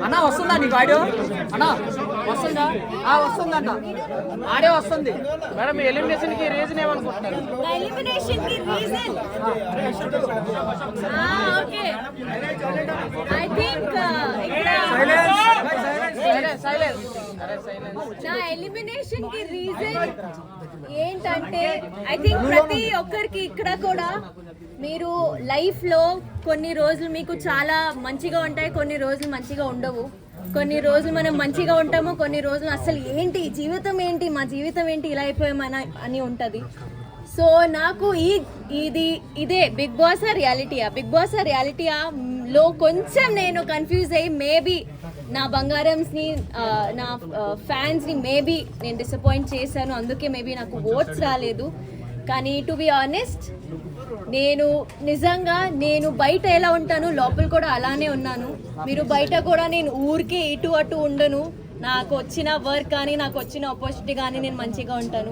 అన్నా వస్తుందా నీకు ఆడియో? అన్నా వస్తుందా? వస్తుందంట, ఆడియో వస్తుంది. మేడం ఎలిమినేషన్ కి రీజన్ ఏమనుకుంటున్నారు? ఎలిమినేషన్ కి రీజన్ ఓకే ఐ థింక్ నా ఎలిమినేషన్ కి రీజన్ ఏంటంటే ఐ థింక్ ప్రతి ఒక్కరికి ఇక్కడ కూడా మీరు లైఫ్ లో కొన్ని రోజులు మీకు చాలా మంచిగా ఉంటాయి, కొన్ని రోజులు మంచిగా ఉండవు. కొన్ని రోజులు మనం మంచిగా ఉంటాము, కొన్ని రోజులు అసలు ఏంటి జీవితం ఏంటి, మా జీవితం ఏంటి, ఇలా అయిపోయామని అని ఉంటుంది. సో నాకు ఇదే బిగ్ బాస్ రియాలిటీయా లో కొంచెం నేను కన్ఫ్యూజ్ అయ్యి మేబీ నా బంగారంస్ని నా ఫ్యాన్స్ని మేబీ నేను డిసప్పాయింట్ చేశాను, అందుకే మేబీ నాకు ఓట్స్ రాలేదు. కానీ టు బి ఆనెస్ట్ నేను నిజంగా నేను బయట ఎలా ఉంటాను లోపల కూడా అలానే ఉన్నాను. మీరు బయట కూడా నేను ఊరికే ఇటు అటు ఉండను, నాకు వచ్చిన వర్క్ కానీ నాకు వచ్చిన ఆపర్చునిటీ కానీ నేను మంచిగా ఉంటాను.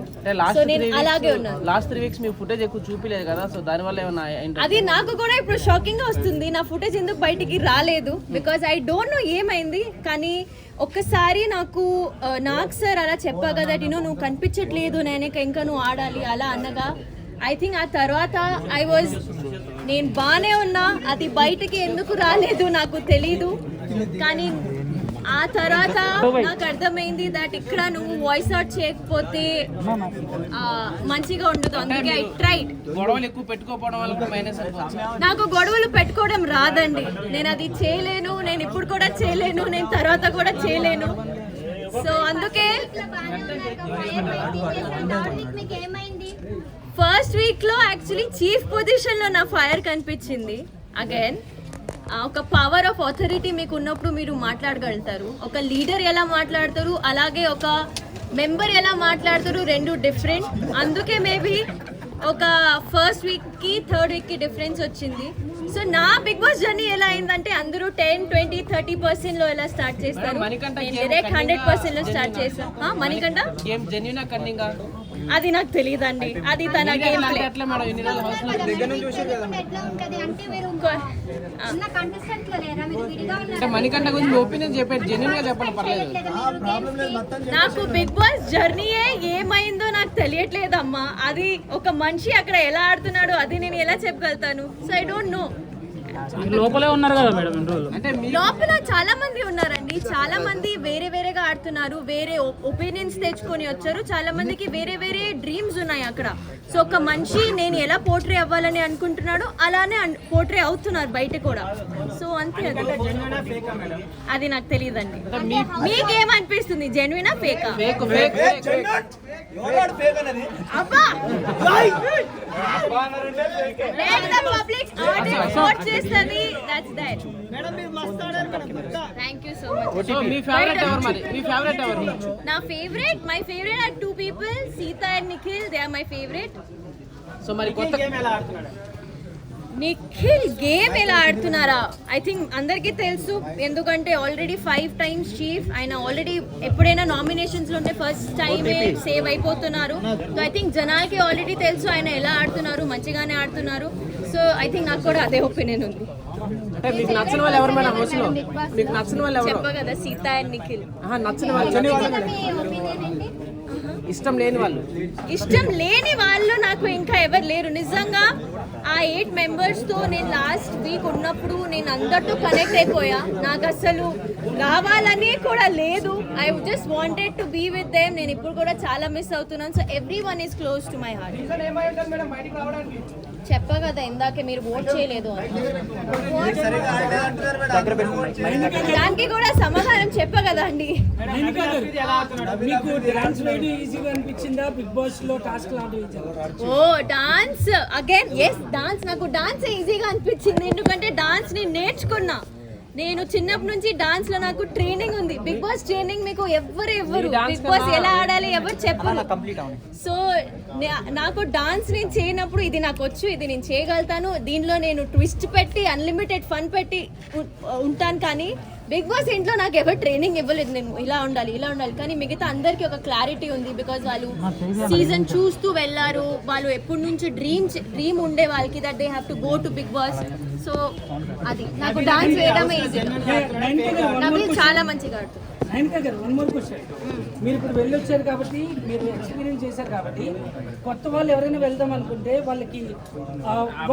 సో నేను అలాగే ఉన్నాను. లాస్ట్ 3 వీక్స్ మీ ఫుటేజ్ ఎక్కువ చూపిలేదు కదా, సో దానివల్ల ఏమన్నా అది నాకు కూడా ఇప్పుడు షాకింగ్ గా వస్తుంది. నా ఫుటేజ్ ఎందుకు బయటికి రాలేదు బికాజ్ ఐ డోంట్ నో ఏమైంది. కానీ ఒక్కసారి నాకు సార్ అలా చెప్పా కదా, నువ్వు కనిపించట్లేదు, ఇంకా నువ్వు ఆడాలి అలా అనగా ఐ థింక్ ఆ తర్వాత నేను బాగానే ఉన్నా, అది బయటకి ఎందుకు రాలేదు నాకు తెలీదు. కానీ ఆ తర్వాత నాకు అర్థమైంది దట్ ఇక్కడ నువ్వు వాయిస్ అవుట్ చేయకపోతే మంచిగా ఉండదు, అందుకే ఐ ట్రైడ్. గొడవలు ఎక్కువ పెట్టుకోవడం వల్ల మైనస్. నాకు గొడవలు పెట్టుకోవడం రాదండి, నేను అది చేయలేను, నేను ఇప్పుడు కూడా చేయలేను, నేను తర్వాత కూడా చేయలేను. సో అందుకే ఫస్ట్ వీక్ లో యాక్చువల్లీ చీఫ్ పొజిషన్ లో నా ఫైర్ కనిపించింది. అగైన్ ఒక పవర్ ఆఫ్ అథారిటీ మీకు ఉన్నప్పుడు మీరు మాట్లాడగలుగుతారు. ఒక లీడర్ ఎలా మాట్లాడతారు, అలాగే ఒక మెంబర్ ఎలా మాట్లాడతారు, రెండు డిఫరెంట్. అందుకే మేబీ ఒక ఫస్ట్ వీక్ కి థర్డ్ వీక్ కి డిఫరెన్స్ వచ్చింది. సో నా బిగ్ బాస్ జర్నీ ఎలా అయిందంటే అందరూ 10, 20, 30% లో ఎలా స్టార్ట్ చేస్తారు, డైరెక్ట్ 100% లో స్టార్ట్ చేస్తాను. మణికంఠ అది నాకు తెలియదండి, అది తన గేమ్ ప్లే. నాకు బిగ్ బాస్ జర్నీయే ఏమైందో నాకు తెలియట్లేదమ్మా. అది ఒక మనిషి అక్కడ ఎలా ఆడుతున్నాడో అది నేను ఎలా చెప్పగలుగుతాను. So I don't know. లోపలే ఉన్నారు కదా మేడం, లోపల చాలా మంది ఉన్నారండి, చాలా మంది వేరే వేరేగా ఆడుతున్నారు, వేరే ఒపీనియన్స్ తెచ్చుకొని వచ్చారు, చాలా మందికి వేరే వేరే డ్రీమ్స్ ఉన్నాయి అక్కడ. సో ఒక మనిషి నేను ఎలా పోర్ట్రే అవ్వాలని అనుకుంటున్నాడో అలానే పోర్ట్రే అవుతున్నారు బయట కూడా. సో అంతే, అది నాకు తెలియదండి. మీకేమనిపిస్తుంది, జెన్యునా ఫేకా? అబ్బా పబ్లిక్ సపోర్ట్ చేస్తుంది. That's that. Thank you so much. మీ ఫేవరెట్ ఎవరు మరి? మీ ఫేవరెట్ ఎవరు? నా favourite, my favourite are 2 people, Seetha and Nikhil. They are my favourite. So మరి కొత్త గేమ్ ఎలా ఆడుతున్నాడు? నిఖిల్ గేమ్ ఎలా ఆడుతున్నారా? ఐ థింక్ అందరికీ తెలుసు, ఎందుకంటే ఆల్రెడీ 5 times చీఫ్ ఆయన. ఆల్రెడీ ఎప్పుడైనా నామినేషన్స్ లో ఉంటే ఫస్ట్ టైమే సేవ్ అయిపోతున్నారు. సో ఐ థింక్ జనాలకి ఆల్రెడీ తెలుసు ఆయన ఎలా ఆడుతున్నారు, మంచిగానే ఆడుతున్నారు. సో ఐ థింక్ నాకు కూడా అదే ఒపీనియన్ ఉంది. మీకు నచ్చిన వాళ్ళు ఎవరు మేడం హౌస్ లో? మీకు నచ్చిన వాళ్ళు ఎవరు? చెప్పా కదా, సీతా అండ్ నిఖిల్. నచ్చిన వాళ్ళు, ఇష్టం లేని వాళ్ళు? ఇష్టం లేని వాళ్ళు నాకు ఇంకా ఎవరు లేరు నిజంగా. ఆ 8 members తో నేను లాస్ట్ వీక్ ఉన్నప్పుడు నేను అందరితో కనెక్ట్ అయిపోయా. నాకు అసలు రావాలని కూడా లేదు. I just wanted to be with them. నేను ఇప్పుడు కూడా చాలా మిస్ అవుతున్నాను. So everyone is close to my heart. చెప్పా కదా ఇందాకే, మీరు ఓట్ చేయలేదు దానికి కూడా సమాధానం చెప్పా కదా అండి. ఓ డాన్స్, అగైన్ ఎస్ డాన్స్. నాకు డాన్స్ ఈజీగా అనిపించింది, ఎందుకంటే డాన్స్ ని నేర్చుకున్నా. నేను చిన్నప్పటి నుంచి డాన్స్ లో నాకు ట్రైనింగ్ ఉంది. బిగ్ బాస్ ట్రైనింగ్ మీకు ఎవరు బిగ్ బాస్ ఎలా ఆడాలి ఎవరు చెప్పరు. సో నాకు డాన్స్ నేను చేయనప్పుడు ఇది నాకు వచ్చు, ఇది నేను చేయగలుగుతాను. దీనిలో నేను ట్విస్ట్ పెట్టి అన్లిమిటెడ్ ఫన్ పెట్టి ఉంటాను. కానీ బిగ్ బాస్ ఇంట్లో నాకు ఎవరు ట్రైనింగ్ ఇవ్వలేదు, నేను ఇలా ఉండాలి కానీ మిగతా అందరికీ ఒక క్లారిటీ ఉంది. బికాజ్ వాళ్ళు సీజన్ చూస్తూ వెళ్ళారు, వాళ్ళు ఎప్పటి నుంచి డ్రీమ్ ఉండే వాళ్ళకి that they have to go to Bigg Boss. సో అది నాకు డాన్స్ వేయడమే ఈజీ. నవీల్ చాలా మంచిగా ఆడుతుంది. వన్ మోర్ క్వశ్చన్, మీరు ఇప్పుడు వెళ్ళొచ్చారు కాబట్టి, మీరు ఎక్స్పీరియన్స్ చేశారు కాబట్టి, కొత్త వాళ్ళు ఎవరైనా వెళ్దాం అనుకుంటే వాళ్ళకి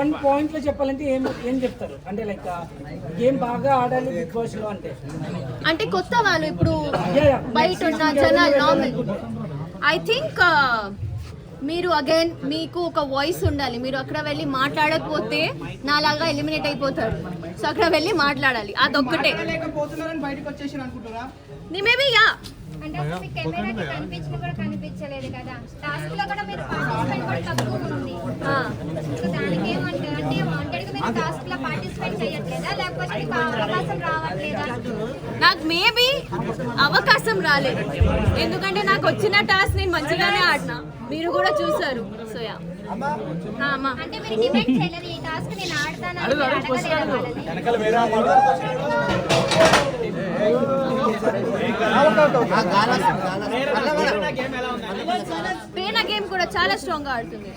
1 పాయింట్లో చెప్పాలంటే ఏం చెప్తారు? అంటే లైక్ గేమ్ బాగా ఆడాలి బిగ్ బాస్ లో అంటే కొత్త వాళ్ళు ఇప్పుడు బయట ఉన్న జనాలు నార్మల్. ఐ థింక్ మీరు అగైన్ మీకు ఒక వాయిస్ ఉండాలి. మీరు అక్కడ వెళ్ళి మాట్లాడకపోతే నాలాగా ఎలిమినేట్ అయిపోతారు. సో అక్కడ వెళ్ళి మాట్లాడాలి, అదొక్కటే. మేబీ యా అంటే అసలు కెమెరాకి కనిపించినా కూడా కనిపించలేదు కదా, టాస్క్ లో కూడా మీరు పార్టిసిపేట్ కూడా తక్కువ ఉంది. సో దానికి ఏమంటారు? అంటే వాంటెడ్ గా మీరు టాస్క్ లో పార్టిసిపేట్ చేయట్లేదా, లేకపోతే మీకు అవకాశం రావట్లేదా? నాకు మేబీ అవకాశం రాలేదు, ఎందుకంటే నాకు వచ్చిన టాస్క్ నేను మంచిగానే ఆడినా, మీరు కూడా చూసారు. సో యా అంటే మీరు డిబేట్ చేయలేదు, ఈ టాస్క్ నేను ఆడతాను పేనా గేమ్ కూడా చాలా స్ట్రాంగ్ గా ఆడుతుంది.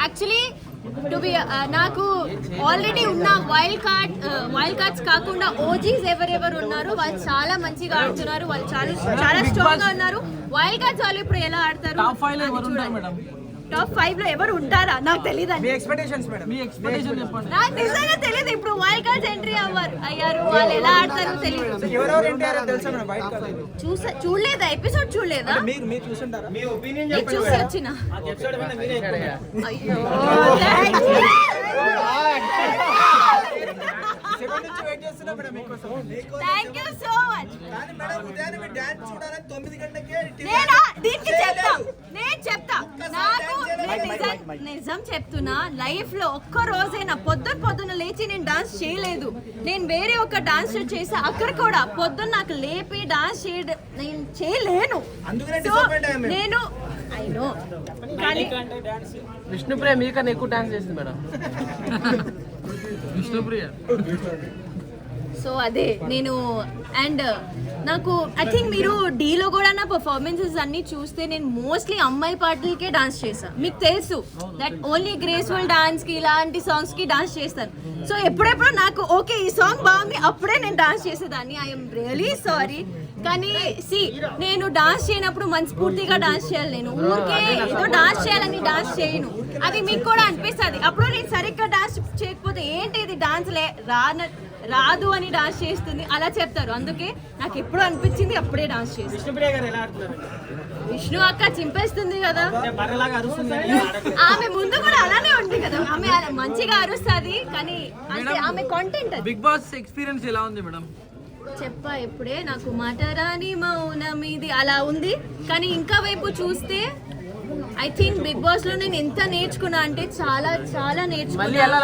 యాక్చువల్లీ టు బి నాకు ఆల్రెడీ ఉన్న వైల్డ్ కార్డ్స్ కాకుండా ఓజీస్ ఎవరెవరు ఉన్నారు వాళ్ళు చాలా మంచిగా ఆడుతున్నారు, వాళ్ళు చాలా స్ట్రాంగ్ గా ఉన్నారు. వైల్డ్ కార్డ్స్ వాళ్ళు ఇప్పుడు ఎలా ఆడతారు? టాప్ 5 లో ఎవరు ఉంటారా నాకు తెలియదు. నాకు నిజంగా తెలియదు. ఇప్పుడు వైల్డ్ కార్డ్స్ ఎంట్రీ అయ్యారు, వాళ్ళు ఎలా ఆడతారో తెలియదు. చూడలేదా ఎపిసోడ్? చూడలేదా? చూసి వచ్చిన థ్యాంక్ యూ సో మచ్. నేను చెప్తా, నాకు నిజం చెప్తున్నా, లైఫ్ లో ఒక్క రోజైనా పొద్దున లేచి నేను డాన్స్ చేయలేదు. నేను వేరే ఒక డాన్స్ చేసా, అక్కడ కూడా పొద్దున్న నాకు లేపి డాన్స్ చేయడం నేను చేయలేను. నేను అయినో విష్ణుప్రియ మీకన్నా ఎక్కువ డాన్స్ చేస్తుంది మేడం. విష్ణుప్రియ. సో అదే నేను అండ్ నాకు ఐ థింక్ మీరు డీలో కూడా నా పర్ఫార్మెన్సెస్ అన్ని చూస్తే నేను మోస్ట్లీ అమ్మాయి పాటలకే డాన్స్ చేస్తాను. మీకు తెలుసు దట్ ఓన్లీ గ్రేస్ఫుల్ డాన్స్ కి ఇలాంటి సాంగ్స్ కి డాన్స్ చేస్తాను. సో ఎప్పుడెప్పుడు నాకు ఓకే ఈ సాంగ్ బాగుంది అప్పుడే నేను డాన్స్ చేసేదాన్ని. I'm really sorry. కానీ నేను డాన్స్ చేయనప్పుడు మనస్ఫూర్తిగా డాన్స్ చేయాలి. నేను ఊరికే ఏదో డాన్స్ చేయాలని డాన్స్ చేయను. అది మీకు కూడా అనిపిస్తుంది. అప్పుడు నేను సరిగ్గా డాన్స్ చేయకపోతే ఏంటి ఇది డాన్స్ రాదు అని డాన్స్ చేస్తుంది అలా చెప్తారు. అందుకే నాకు ఎప్పుడు అనిపించింది అప్పుడే డాన్స్ చేస్తాను. విష్ణు అక్క చింపేస్తుంది కదా, ఆమె ముందు కూడా అలానే ఉంది కదా, ఆమె మంచిగా అరుస్తుంది. కానీ అంటే ఆమె కాంటెంట్. బిగ్ బాస్ ఎక్స్పీరియన్స్ ఎలా ఉంది మేడం? చెప్పా ఇప్పుడే, నాకు మాటరాని మౌనం ఇది అలా ఉంది. కానీ ఇంకా వైపు చూస్తే ఐ థింక్ బిగ్ బాస్ లో నేను ఎంత నేర్చుకున్నా అంటే చాలా చాలా నేర్చుకున్నా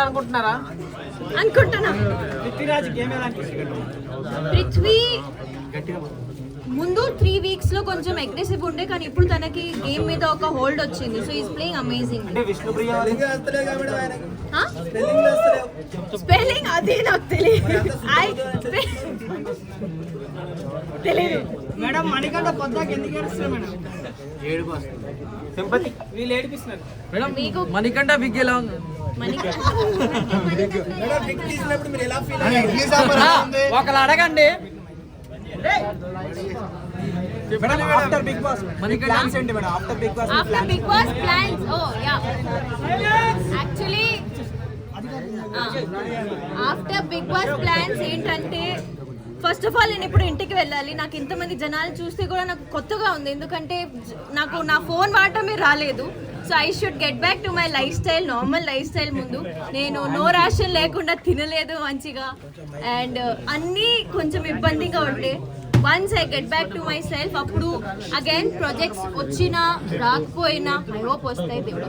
అనుకుంటున్నా. పృథ్వీ ముందు 3 weeks లో కొంచెం అగ్రెసివ్ ఉండే, కానీ ఇప్పుడు తనకి గేమ్ మీద ఒక హోల్డ్ వచ్చింది. So is playing amazing. Spelling అది నాకు తెలియదు. మేడం మణికంఠ పొద్దాకి ఎందుకు ఏడుస్తున్నారు మేడం? సింపతి వీళ్ళు ఏడిపిస్తున్నారు మేడం. మీకు మణికంఠ బిగ్ ఎలా ఉంది? ఒకళ్ళు అడగండి. ఆఫ్టర్ బిగ్ బాస్ ప్లాన్స్ ఏంటి madam? After Bigg Boss plans actually after Bigg Boss plans ఏంటంటే ఫస్ట్ ఆఫ్ ఆల్ నేను ఇప్పుడు ఇంటికి వెళ్ళాలి. నాకు ఇంతమంది జనాలు చూస్తే కూడా నాకు కొత్తగా ఉంది, ఎందుకంటే నాకు నా ఫోన్ వాడటమే రాలేదు. So I should get back to my life style, normal life style. ముందు నేను నో రేషన్ లేకుండా తినలేదు మంచిగా, అండ్ అన్నీ కొంచెం ఇబ్బందిగా ఉండే. Once I get back to my self, అప్పుడు అగైన్ ప్రాజెక్ట్స్ వచ్చినా రాకపోయినా ఐ హోప్ వస్తాయి దేవుడు.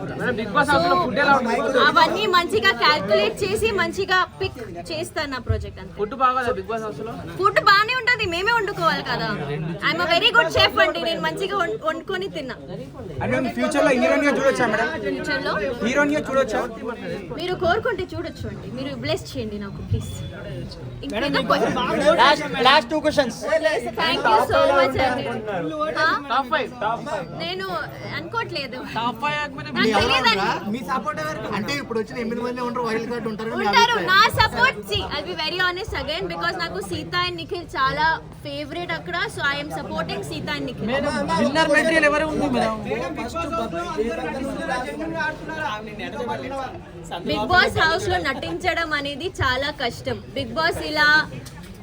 అవన్నీ మంచిగా క్యాల్కులేట్ చేసి మంచిగా పిక్ చేస్తాను నా ప్రాజెక్ట్. అంతే. ఫుడ్ బాగానే ఉంటుంది, మేమే వండుకోవాలి కదా. I'm a very good chef అండి, నేను మంచిగా వండుకొని తిన్నా. ఫ్యూచర్ లో మీరు కోరుకుంటే చూడొచ్చు అండి, మీరు బ్లెస్ చేయండి నాకు please. Last 2 questions. Thank you so much అండి. టాప్ 5 నేను అనుకోవట్లేదు, టాప్ 5 నాకు తెలియదండి. మీ సపోర్ట్ ఎవరు అంటే ఇప్పుడు వచ్చిన 8 మంది ఉంటారు, వైల్డ్ కార్డ్ ఉంటారు. ఉంటారు. నా support I be very honest again because నాకు సీత అండ్ నిఖిల్ చాలా ఫేవరెట్ అక్కడ. So I'm supporting Sita and Nikhil. Winner material ఎవరు ఉంది మేడం? బిగ్ బాస్ హౌస్ లో నటించడం అనేది చాలా కష్టం. బిగ్ బాస్ ఇలా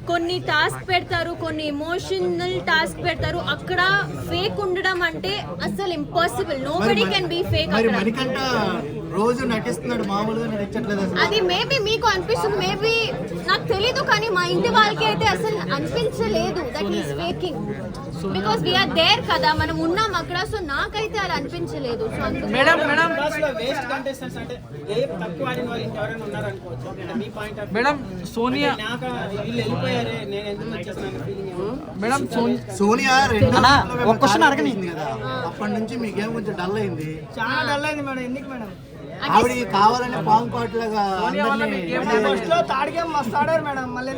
కొన్ని టాస్క్ పెడతారు, కొన్ని ఎమోషనల్ టాస్క్ పెడతారు. అక్కడ ఫేక్ ఉండడం అంటే అసలు impossible. Nobody can be fake. మరి మణికంఠ రోజు నటిస్తున్నాడు, మామూలుగా నటించట్లేదు అసలు. అది మేబీ మీకు అనిపిస్తుంది, మేబీ నాకు తెలీదు, కానీ మా ఇంటి వాళ్ళకి అయితే అసలు అనిపించలేదు that is faking. Because we're there కదా, మనం ఉన్నాం అక్కడ. సో నాకైతే అలా అనిపించలేదు. సో మేడం వేస్ట్ కంటెస్టెంట్స్ అంటే ఏ తక్కువ ఆడిన వాళ్ళు ఇంకెవరైనా ఉన్నారు అనుకోవచ్చు. అంటే మీ పాయింట్ ఆఫ్ మేడం సోనియా నాకు వీళ్ళు వెళ్ళిపోయారే, నేను ఎందుకు వచ్చేసాను ఫీలింగ్. మేడం సోనియా అన్నా, ఒక క్వశ్చన్ అడగని. కదా అప్పటి నుంచి మీకేం కొంచెం డల్ అయింది. చాలా డల్ అయింది మేడం. ఎందుకు మేడం? ఆవిడ కావాలని పాము పాటలుగా ఫస్ట్ లో థర్డ్ గేమ్ మస్తు ఆడారు మేడం. మళ్ళీ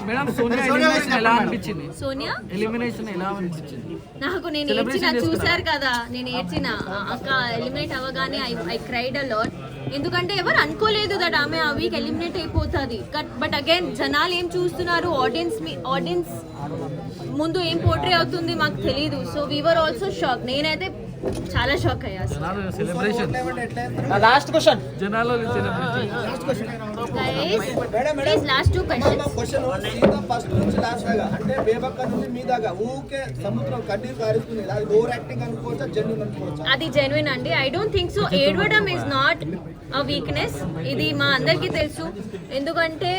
మేడం సోనియా ఎలిమినేషన్ ఎలా అనిపించింది? సోనియా ఎలిమినేషన్ ఎలా అనిపించింది? నాకు నేను ఏడ్చిన చూసారు కదా, నేను ఏడ్చిన అక్క ఎలిమినేట్ అవ్వగానే ఐ క్రైడ్ అ లాట్. ఎందుకంటే ఎవరు అనుకోలేదు దట్ ఆమె ఆ వీక్ ఎలిమినేట్ అయిపోతుంది. బట్ అగైన్ జనాలు ఏం చూస్తున్నారు, ఆడియన్స్ ముందు ఏం పోర్ట్రే అవుతుంది మాకు తెలీదు. So we are also shock. నేనైతే చాలా షాక్ అయ్యా. Celebration last question. జనాలు celebration. Please last 2 questions. Question Sita first నుంచి లాస్ట్ దాకా అంటే బేబక్క నుంచి మీ దాకా ఊకే సముద్రం కన్నీరు కారుస్తుంది. అది ఓవర్ యాక్టింగ్ అనుకోవచ్చా, జెన్యూన్ అనుకోవచ్చా? అది జెన్యున్ అండి. I don't think so. ఏడవడం ఇస్ నాట్ అ వీక్నెస్. ఇది మా అందరికీ తెలుసు. ఎందుకంటే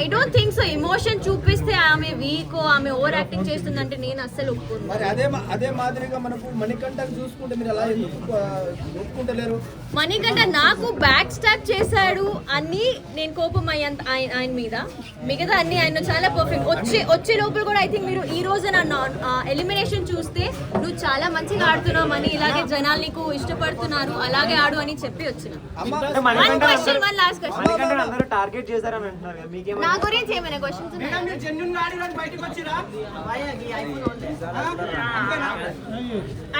I don't think so emotion చూపిస్తే ఆమె వీక్, ఆమె ఓవర్ యాక్టింగ్ చేస్తుందంటే నేను అస్సలు ఒప్పుకోను. మరి అదే మాదిరిగా మనకు మణికంఠను చూసుకుంటే మీరు అలా ఎందుకు ఒప్పుకుంటలేరు? మణికంఠ నాకు బ్యాక్ స్టాప్ చేశాడు అని నేను కోపం అయ్యాను ఆయన మీద. మిగతా అన్ని ఆయన చాలా పర్ఫెక్ట్. వచ్చే లోపల కూడా ఐ థింక్ మీరు ఈ రోజు నన్ను ఎలిమినేషన్ చూస్తే నువ్వు చాలా మంచిగా ఆడుతున్నావు అని, ఇలాగే జనాలు నీకు ఇష్టపడుతున్నారు, అలాగే ఆడు అని చెప్పి వచ్చిన. One question, one last question. నా గురించి ఏమైనా క్వశ్చన్స్ ఉన్నాయా? జెన్యూన్ ఆడిన బయటకు వచ్చిరా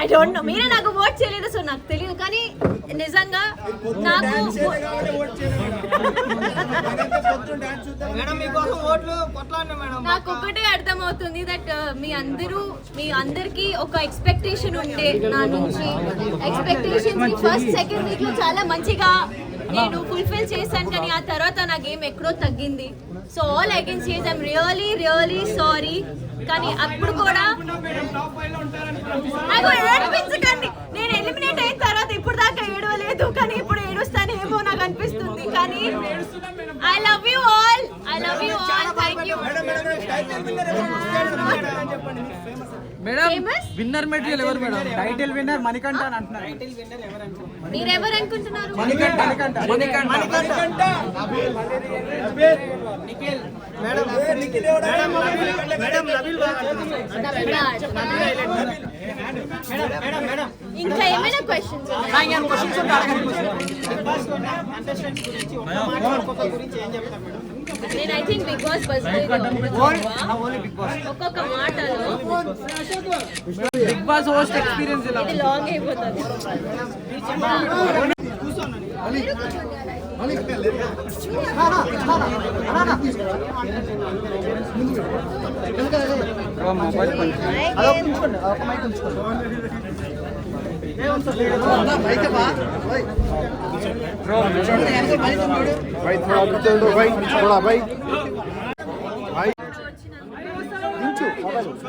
ఐ డోంట్ నో. మీరే నాకు ఓట్ చేయలేదు, సో నాకు తెలియదు. కానీ నిజంగా నాకు మేడం మీకోసం ఓట్లు కొట్లాడినా మేడం. నాకు ఒకటే అర్థమవుతుంది దట్ మీ అందరికి ఒక ఎక్స్పెక్టేషన్ ఉండే నా నుంచి. ఎక్స్పెక్టేషన్స్ ఫస్ట్ సెకండ్ వీక్ లో చాలా మంచిగా నేను ఫుల్ఫిల్ చేశాను, కానీ ఆ తర్వాత నా గేమ్ ఎక్కడో తగ్గింది. So all I can say is I'm really sorry. కానీ అప్పుడు కూడా నాకు ఏడిపించకండి. నేను ఎలిమినేట్ అయిన తర్వాత ఇప్పుడు దాకా ఏడవలేదు, కానీ ఇప్పుడు ఏడుస్తానేమో నాకు అనిపిస్తుంది. కానీ I love you all. Thank you. Madam winner material ఎవరు మేడం? టైటిల్ విన్నర్ మణికంఠ అని అంటున్నారు. మీరెవరు అనుకుంటున్నారు? ఇంకా ఏమైనా క్వశ్చన్స్ నేను ఐ థింక్ బిగ్ బాస్ ఒక్కొక్క మాటలో బిగ్ బాస్ హోస్ట్ ఎక్స్పీరియన్స్ ఎలా? ఇది లాంగ్ అయిపోతుంది.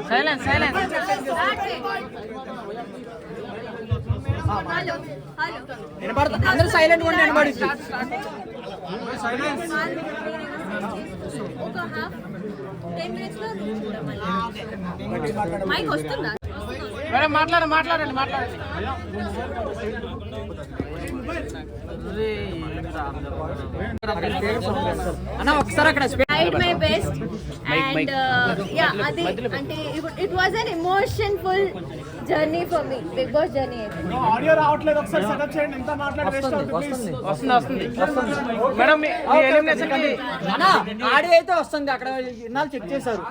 సైలెన్స్ హలో అందరూ సైలెంట్ గా నిలబడి ఒక హాఫ్ 10 minutes లో మైక్ వస్తుందా? మేడం మాట్లాడండి అన్న ఒకసారి అక్కడ tried my best and yeah అది అంటే it was an emotionful journey for me Bigg Boss journey అయితే ఆడియో రావట్లేదు, ఒకసారి సెటప్ చేయండి. ఎంత మాట్లాడి వేస్ట్ అవుతుంది ప్లీజ్. వస్తుంది మేడం మీ ఎలిమినేషన్ కి అన్నా ఆడియో అయితే వస్తుంది, అక్కడ ఇన్నాళ్ళు చెక్ చేశారు.